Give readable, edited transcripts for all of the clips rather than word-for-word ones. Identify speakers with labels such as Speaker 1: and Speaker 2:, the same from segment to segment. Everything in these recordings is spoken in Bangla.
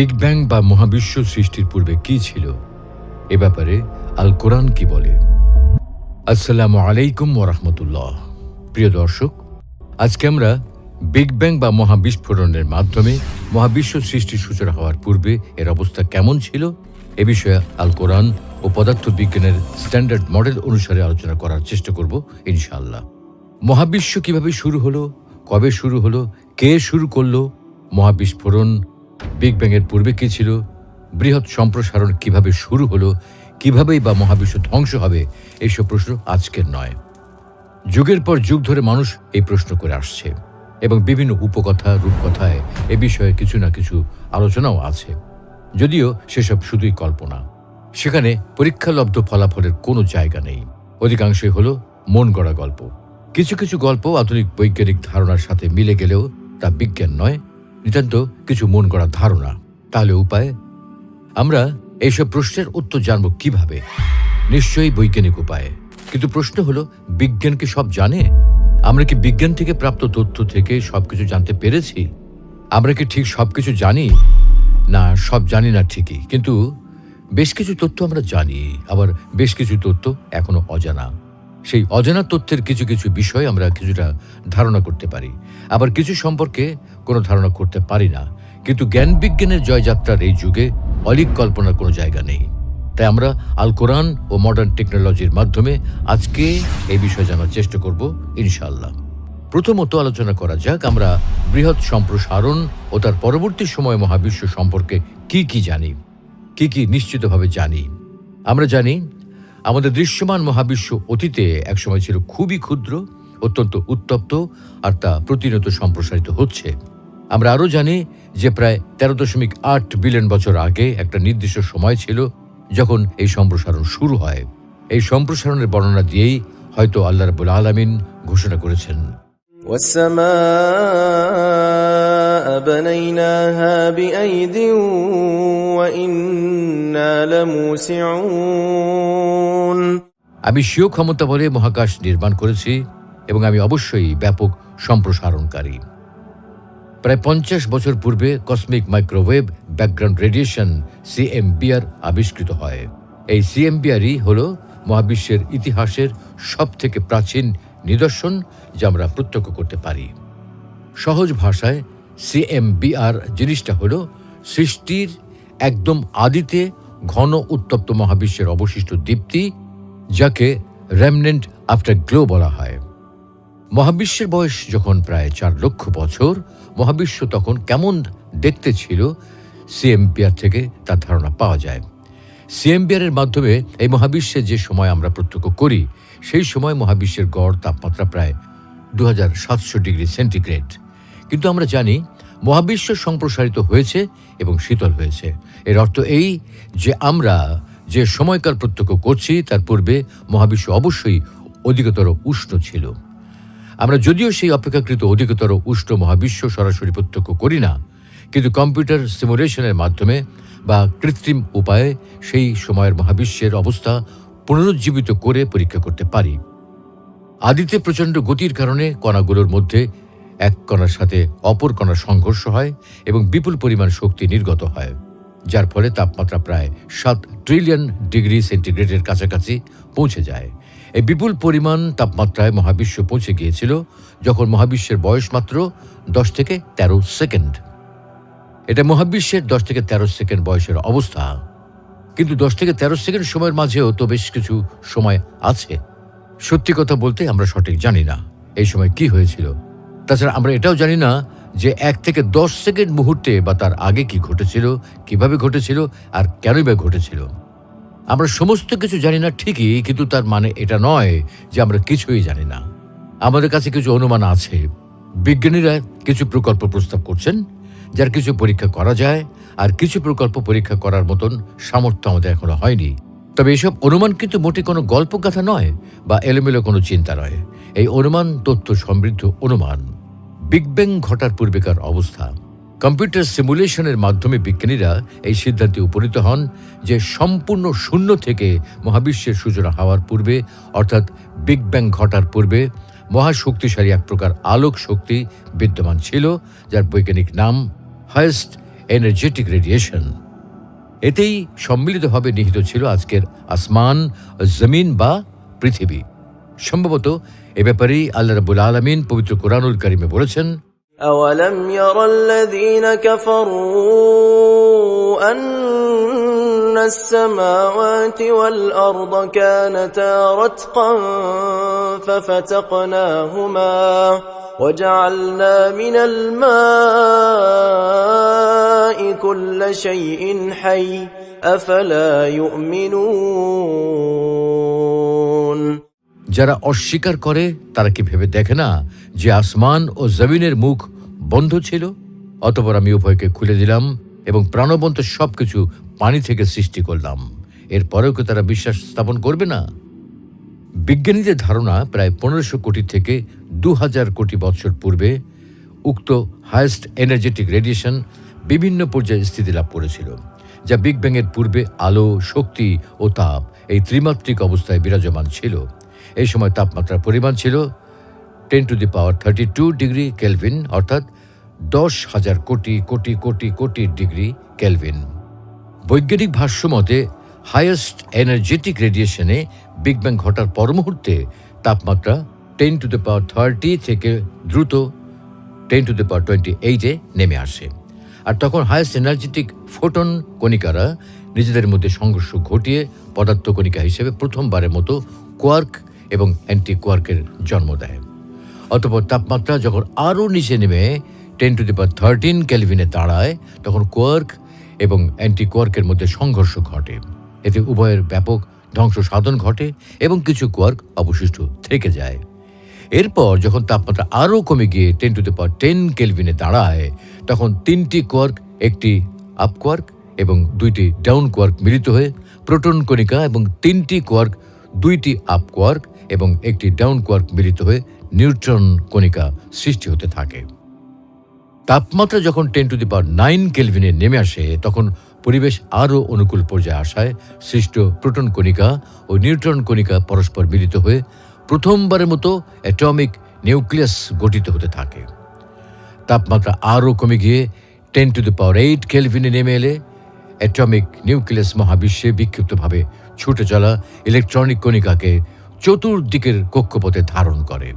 Speaker 1: বিগ ব্যাং বা মহাবিশ্ব সৃষ্টির পূর্বে কি ছিল, এ ব্যাপারে আল কোরআন কি বলে। আসসালামু আলাইকুম ওয়া রাহমাতুল্লাহ। প্রিয় দর্শক, আজকে আমরা বিগ ব্যাং বা মহাবিস্ফোরণের মাধ্যমে মহাবিশ্ব সৃষ্টির সূচনা হওয়ার পূর্বে এর অবস্থা কেমন ছিল এ বিষয়ে আল কোরআন ও পদার্থবিজ্ঞানের স্ট্যান্ডার্ড মডেল অনুসারে আলোচনা করার চেষ্টা করব ইনশাআল্লাহ। মহাবিশ্ব কিভাবে শুরু হলো, কবে শুরু হলো, কে শুরু করলো, মহাবিস্ফোরণ, বিগ ব্যাংয়ের পূর্বে কি ছিল, বৃহৎ সম্প্রসারণ কিভাবে শুরু হলো, কিভাবেই বা মহাবিশ্ব ধ্বংস হবে, এইসব প্রশ্ন আজকের নয়। যুগের পর যুগ ধরে মানুষ এই প্রশ্ন করে আসছে এবং বিভিন্ন উপকথা, রূপকথায় এ বিষয়ে কিছু না কিছু আলোচনাও আছে, যদিও সেসব শুধুই কল্পনা। সেখানে পরীক্ষালব্ধ ফলাফলের কোনো জায়গা নেই। অধিকাংশই হলো মন গড়া গল্প। কিছু কিছু গল্প আধুনিক বৈজ্ঞানিক ধারণার সাথে মিলে গেলেও তা বিজ্ঞান নয়, নিতান্ত কিছু মন গড়া ধারণা। তাহলে উপায়? আমরা এইসব প্রশ্নের উত্তর জানব কিভাবে? নিশ্চয়ই বৈজ্ঞানিক উপায়ে। কিন্তু প্রশ্ন হলো, বিজ্ঞান কি সব জানে? আমরা কি বিজ্ঞান থেকে প্রাপ্ত তথ্য থেকে সবকিছু জানতে পেরেছি? আমরা কি ঠিক সবকিছু জানি? না, সব জানি না ঠিকই, কিন্তু বেশ কিছু তথ্য আমরা জানি, আবার বেশ কিছু তথ্য এখনো অজানা। সেই অজানা তথ্যের কিছু কিছু বিষয় আমরা কিছুটা ধারণা করতে পারি, আবার কিছু সম্পর্কে কোনো ধারণা করতে পারি না। কিন্তু জ্ঞান বিজ্ঞানের জয়যাত্রার এই যুগে অলীক কল্পনার কোনো জায়গা নেই। তাই আমরা আল কোরআন ও মডার্ন টেকনোলজির মাধ্যমে আজকে এই বিষয় জানার চেষ্টা করব ইনশাআল্লাহ। প্রথমত আলোচনা করা যাক আমরা বৃহৎ সম্প্রসারণ ও তার পরবর্তী সময় মহাবিশ্ব সম্পর্কে কি জানি, কি নিশ্চিতভাবে জানি। আমরা জানি আমাদের দৃশ্যমান মহাবিশ্ব অতীতে একসময় ছিল খুবই ক্ষুদ্র, অত্যন্ত উত্তপ্ত, আর তা প্রতিনিয়ত সম্প্রসারিত হচ্ছে। আমরা আরও জানি যে প্রায় 13.8 বিলিয়ন বছর আগে একটা নির্দিষ্ট সময় ছিল যখন এই সম্প্রসারণ শুরু হয়। এই সম্প্রসারণের বর্ণনা দিয়েই হয়তো আল্লাহ রাব্বুল আলামিন ঘোষণা করেছেন,
Speaker 2: وَالسَّمَاءَ بَنَيْنَاهَا بِأَيْدٍ وَإِنَّا لَمُوسِعُونَ।
Speaker 1: আমি স্বীয় ক্ষমতা বলে মহাকাশ নির্মাণ করেছি এবং আমি অবশ্যই ব্যাপক সম্প্রসারণকারী। প্রায় 50 বছর পূর্বে cosmic microwave background radiation CMBR আবিষ্কৃত হয়। এই CMBRই হল মহাবিশ্বের ইতিহাসের সবথেকে প্রাচীন নিদর্শন যা আমরা প্রত্যক্ষ করতে পারি। সহজ ভাষায় CMBR জিনিসটা হলো সৃষ্টির একদম আদিতে ঘন উত্তপ্ত মহাবিশ্বের অবশিষ্ট দীপ্তি, যাকে রেমনেন্ট আফটার গ্লো বলা হয়। মহাবিশ্বের বয়স যখন প্রায় 4 লক্ষ বছর, মহাবিশ্ব তখন কেমন দেখতে ছিল CMBR থেকে তার ধারণা পাওয়া যায়। CMBR এর মাধ্যমে এই মহাবিশ্বে যে সময় আমরা প্রত্যক্ষ করি, সেই সময় মহাবিশ্বের গড় তাপমাত্রা প্রায় 2700 ডিগ্রি সেন্টিগ্রেড। কিন্তু আমরা জানি মহাবিশ্ব সম্প্রসারিত হয়েছে এবং শীতল হয়েছে। এর অর্থ এই যে আমরা যে সময়কাল প্রত্যক্ষ করছি তার পূর্বে মহাবিশ্ব অবশ্যই অধিকতর উষ্ণ ছিল। আমরা যদিও সেই অপেক্ষাকৃত অধিকতর উষ্ণ মহাবিশ্ব সরাসরি প্রত্যক্ষ করি না, কিন্তু কম্পিউটার সিমুলেশনের মাধ্যমে বা কৃত্রিম উপায়ে সেই সময়ের মহাবিশ্বের অবস্থা পুনরুজ্জীবিত করে পরীক্ষা করতে পারি। আদিতে প্রচণ্ড গতির কারণে কণাগুলোর মধ্যে এক কণার সাথে অপর কণার সংঘর্ষ হয় এবং বিপুল পরিমাণ শক্তি নির্গত হয়, যার ফলে তাপমাত্রা প্রায় 7 ট্রিলিয়ন ডিগ্রি সেন্টিগ্রেডের কাছাকাছি পৌঁছে যায়। এই বিপুল পরিমাণ তাপমাত্রায় মহাবিশ্ব পৌঁছে গিয়েছিল যখন মহাবিশ্বের বয়স মাত্র 10 থেকে 13 সেকেন্ড। এটা মহাবিশ্বের 10 থেকে 13 সেকেন্ড বয়সের অবস্থা। কিন্তু 10 থেকে 13 সেকেন্ড সময়ের মাঝেও তো বেশ কিছু সময় আছে। সত্যি কথা বলতে আমরা সঠিক জানি না এই সময় কি হয়েছিল। তাছাড়া আমরা এটাও জানি না যে 1 থেকে 10 সেকেন্ড মুহূর্তে বা তার আগে কি ঘটেছিল, কিভাবে ঘটেছিল, আর কেনই বা ঘটেছিল। আমরা সমস্ত কিছু জানি না ঠিকই, কিন্তু তার মানে এটা নয় যে আমরা কিছুই জানি না। আমাদের কাছে কিছু অনুমান আছে। বিজ্ঞানীরা কিছু প্রকল্প প্রস্তাব করছেন যার কিছু পরীক্ষা করা যায়, আর কিছু প্রকল্প পরীক্ষা করার মতন সামর্থ্য আমাদের এখনো হয়নি। তবে এসব অনুমান কিন্তু মোটে কোনো গল্পগাথা নয় বা এলোমেলো কোনো চিন্তা নয়। এই অনুমান তথ্য সমৃদ্ধ অনুমান। বিগ ব্যাং ঘটার পূর্বেকার অবস্থা। কম্পিউটার সিমুলেশনের মাধ্যমে বিজ্ঞানীরা এই সিদ্ধান্তে উপনীত হন যে সম্পূর্ণ শূন্য থেকে মহাবিশ্বের সূচনা হওয়ার পূর্বে, অর্থাৎ বিগ ব্যাং ঘটার পূর্বে মহাশক্তিশালী এক প্রকার আলোক শক্তি বিদ্যমান ছিল, যার বৈজ্ঞানিক নাম হায়েস্ট এনার্জেটিক রেডিয়েশন। এতেই সম্মিলিতভাবে নিহিত ছিল আজকের আসমান, জমিন বা পৃথিবী। সম্ভবত এ ব্যাপারেই আল্লাহ রাব্বুল আলামিন পবিত্র কোরআনুল কারীমে বলেছেন,
Speaker 2: أولم ير الذين كفروا أن السماوات والأرض كانتا رتقا ففتقناهما وجعلنا من الماء كل شيء حي أفلا يؤمنون।
Speaker 1: যারা অস্বীকার করে তারা কি ভেবে দেখে না যে আসমান ও জমিনের মুখ বন্ধ ছিল, অতঃপর আমি উভয়কে খুলে দিলাম এবং প্রাণবন্ত সবকিছু পানি থেকে সৃষ্টি করলাম। এরপরেও কি তারা বিশ্বাস স্থাপন করবে না? বিজ্ঞানীদের ধারণা প্রায় 1500 কোটি থেকে 2000 কোটি বৎসর পূর্বে উক্ত হাইয়েস্ট এনার্জেটিক রেডিয়েশন বিভিন্ন পর্যায়ে স্থিতি লাভ করেছিল, যা বিগ ব্যাংয়ের পূর্বে আলো, শক্তি ও তাপ এই ত্রিমাত্রিক অবস্থায় বিরাজমান ছিল। এই সময় তাপমাত্রার পরিমাণ ছিল 10⁻32 ডিগ্রি কেলভিন, অর্থাৎ 10,000 কোটি কোটি কোটি কোটি ডিগ্রি কেলভিন। বৈজ্ঞানিক ভাষ্য মতে হাইয়েস্ট এনার্জেটিক রেডিয়েশনে বিগ ব্যাং ঘটার পর মুহূর্তে তাপমাত্রা 10⁻30 থেকে দ্রুত 10⁻28-এ নেমে আসে। আর তখন হাইয়েস্ট এনার্জেটিক ফোটন কণিকারা নিজেদের মধ্যে সংঘর্ষ ঘটিয়ে পদার্থ কণিকা হিসেবে প্রথমবারের মতো কোয়ার্ক এবং অ্যান্টি কোয়ার্কের জন্ম দেয়। অতঃপর তাপমাত্রা যখন আরও নিচে নেমে 10⁻13 কেলভিনে দাঁড়ায়, তখন কোয়ার্ক এবং অ্যান্টি কোয়ার্কের মধ্যে সংঘর্ষ ঘটে। এতে উভয়ের ব্যাপক ধ্বংস সাধন ঘটে এবং কিছু কোয়ার্ক অবশিষ্ট থেকে যায়। এরপর যখন তাপমাত্রা আরও কমে গিয়ে 10⁻10 কেলভিনে দাঁড়ায়, তখন 3টি কোয়ার্ক, একটি আপ কোয়ার্ক এবং 2টি ডাউন কোয়ার্ক মিলিত হয়ে প্রোটন কণিকা এবং 3টি কোয়ার্ক, 2টি আপ কোয়ার্ক এবং একটি ডাউন কোয়ার্ক মিলিত হয়ে নিউট্রন কণিকা সৃষ্টি হতে থাকে। তাপমাত্রা যখন 10⁻9 কেলভিনে নেমে আসে, তখন পরিবেশ আরও অনুকূল পর্যায়ে আসায় সৃষ্ট প্রোটন কণিকা ও নিউট্রন কণিকা পরস্পর মিলিত হয়ে প্রথমবারের মতো অ্যাটমিক নিউক্লিয়াস গঠিত হতে থাকে। তাপমাত্রা আরও কমে গিয়ে 10⁸ কেলভিনে নেমে এলে অ্যাটমিক নিউক্লিয়াস মহাবিশ্বে বিক্ষিপ্তভাবে ছুটে চলা ইলেকট্রনিক কণিকাকে চতুর্দিকের কক্ষপথে ধারণ করে,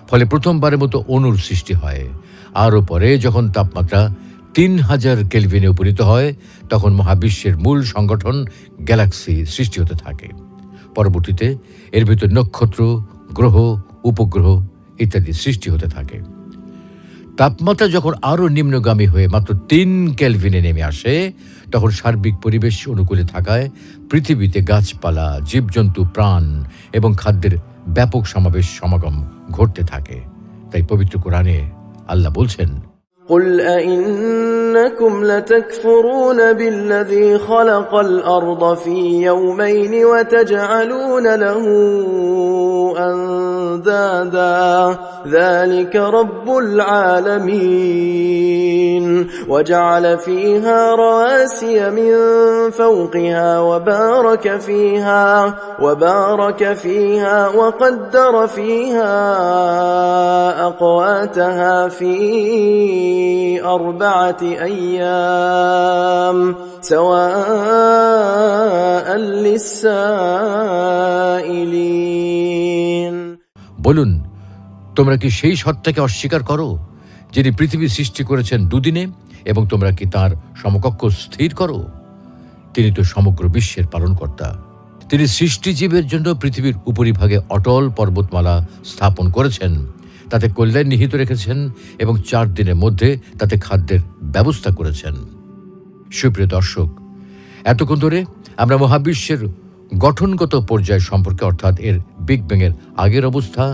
Speaker 1: ফলে প্রথমবারের মতো অণুর সৃষ্টি হয়। আরও পরে যখন তাপমাত্রা 3000 কেলভিনে উপনীত হয়, তখন মহাবিশ্বের মূল সংগঠন গ্যালাক্সি সৃষ্টি হতে থাকে। পরবর্তীতে এর ভিতর নক্ষত্র, গ্রহ, উপগ্রহ ইত্যাদি সৃষ্টি হতে থাকে। তাপমাত্রা যখন আরও নিম্নগামী হয়ে মাত্র 3 কেলভিনে নেমে আসে, তখন সার্বিক পরিবেশ অনুকূলে থাকায় পৃথিবীতে গাছপালা, জীবজন্তু, প্রাণ এবং খাদ্যের ব্যাপক সমাগম ঘটতে থাকে। তাই পবিত্র কোরআনে আল্লাহ বলছেন,
Speaker 2: قل أئنكم لتكفرون بالذي خلق الأرض في يومين وتجعلون له أندادا ذلك رب العالمين وجعل فيها رواسي من فوقها وبارك فيها وقدر فيها أقواتها في 4 أيام سواء للسائلين।
Speaker 1: বলুন, তোমরা কি সেই সত্তাকে অস্বীকার করো যিনি পৃথিবী সৃষ্টি করেছেন 2 দিনে এবং তোমরা কি তার সমকক্ষ স্থির করো? তিনি তো সমগ্র বিশ্বের পালনকর্তা। তিনি সৃষ্টিজীবের জন্য পৃথিবীর উপরিভাগে অটল পর্বতমালা স্থাপন করেছেন, তাতে কল্যাণ নিহিত রেখেছেন এবং 4 দিনের মধ্যে তাতে খাদ্যের ব্যবস্থা করেছেন। সুপ্রিয় দর্শক, এতক্ষণ ধরে আমরা মহাবিশ্বের গঠনগত পর্যায় সম্পর্কে, অর্থাৎ এর বিগ ব্যাংয়ের আগের অবস্থা,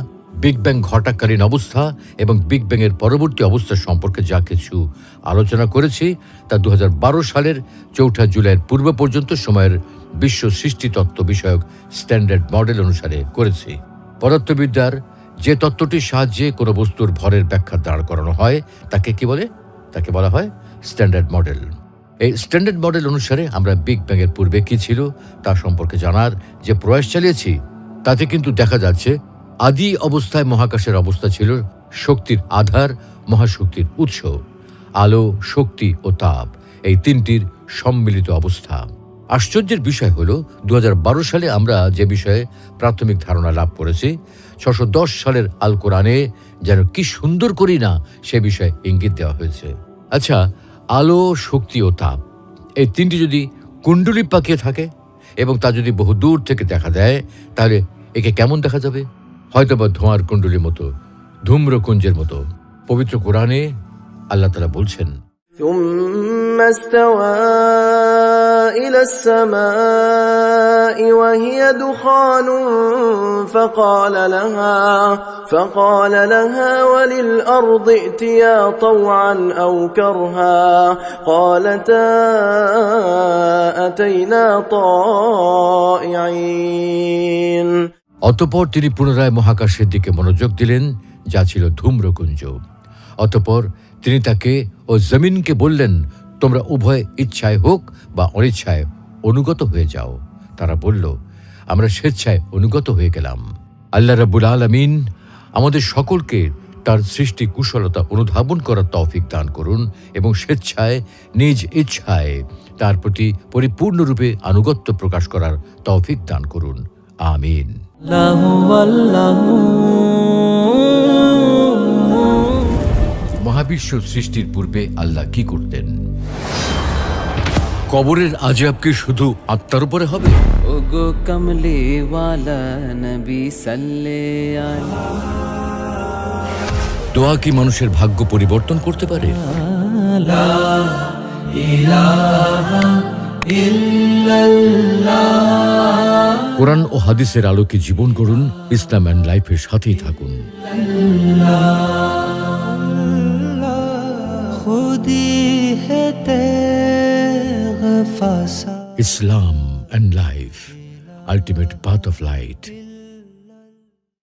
Speaker 1: বিগ ব্যাং ঘটাকালীন অবস্থা এবং বিগ ব্যাংয়ের পরবর্তী অবস্থা সম্পর্কে যা কিছু আলোচনা করেছি, তা 2012 সালের 4 জুলাইয়ের পূর্ব পর্যন্ত সময়ের বিশ্ব সৃষ্টিতত্ত্ব বিষয়ক স্ট্যান্ডার্ড মডেল অনুসারে করেছি। পদার্থবিদ্যার যে তত্ত্বটির সাহায্যে কোনো বস্তুর ভরের ব্যাখ্যা দাঁড় করানো হয় তাকে কি বলে? তাকে বলা হয় স্ট্যান্ডার্ড মডেল। এই স্ট্যান্ডার্ড মডেল অনুসারে আমরা বিগ ব্যাংয়ের পূর্বে কি ছিল তা সম্পর্কে জানার যে প্রয়াস চালিয়েছি, তাতে কিন্তু দেখা যাচ্ছে আদি অবস্থায় মহাকাশের অবস্থা ছিল শক্তির আধার, মহাশক্তির উৎস, আলো, শক্তি ও তাপ এই তিনটির সম্মিলিত অবস্থা। আশ্চর্যের বিষয় হলো 2012 সালে আমরা যে বিষয়ে প্রাথমিক ধারণা লাভ করেছি, 610 সালের আল কোরআনে যেন কি সুন্দর করি না সে বিষয়ে ইঙ্গিত দেওয়া হয়েছে। আচ্ছা, আলো, শক্তি ও তাপ, এই তিনটি যদি কুণ্ডলী পাকিয়ে থাকে এবং তা যদি বহু দূর থেকে দেখা দেয়, তাহলে একে কেমন দেখা যাবে? হয়তোবা ধোঁয়ার কুণ্ডলীর মতো, ধূম্রকুঞ্জের মতো। পবিত্র কোরআনে আল্লাহ তাআলা বলছেন,
Speaker 2: ثم استوى إلى السماء وهي دخان فقال لها وللأرض ائتيا طوعا أو كرها قالتا أتينا طائعين।
Speaker 1: অতঃপর তিনি পুনরায় মহাকাশের দিকে মনোযোগ দিলেন, যা ছিল ধূম্রকুঞ্জ। অতঃপর তিনি তাকে ও জমিনকে বললেন, তোমরা উভয় ইচ্ছায় হোক বা অনিচ্ছায় অনুগত হয়ে যাও। তারা বলল, আমরা স্বেচ্ছায় অনুগত হয়ে গেলাম। আল্লাহ রাব্বুল আলামিন আমাদের সকলকে তার সৃষ্টি কুশলতা অনুধাবন করার তৌফিক দান করুন এবং স্বেচ্ছায় নিজ ইচ্ছায় তার প্রতি পরিপূর্ণরূপে আনুগত্য প্রকাশ করার তৌফিক দান করুন। আমিন। মহাবিশ্ব সৃষ্টির পূর্বে আল্লাহ কি করতেন? কবরের আযাব কি শুধু আত্মার উপরে হবে?
Speaker 3: ওগো কমলি ওয়ালা নবী সাল্লাল্লাহু আলাইহি।
Speaker 1: দোয়া কি মানুষের ভাগ্য পরিবর্তন করতে পারে?
Speaker 3: লা ইলাহা ইল্লাল্লাহ।
Speaker 1: কোরআন ও হাদিসের আলোকে জীবন গড়ুন। ইসলাম এন্ড লাইফের সাথেই থাকুন। Islam and life, ultimate path of light.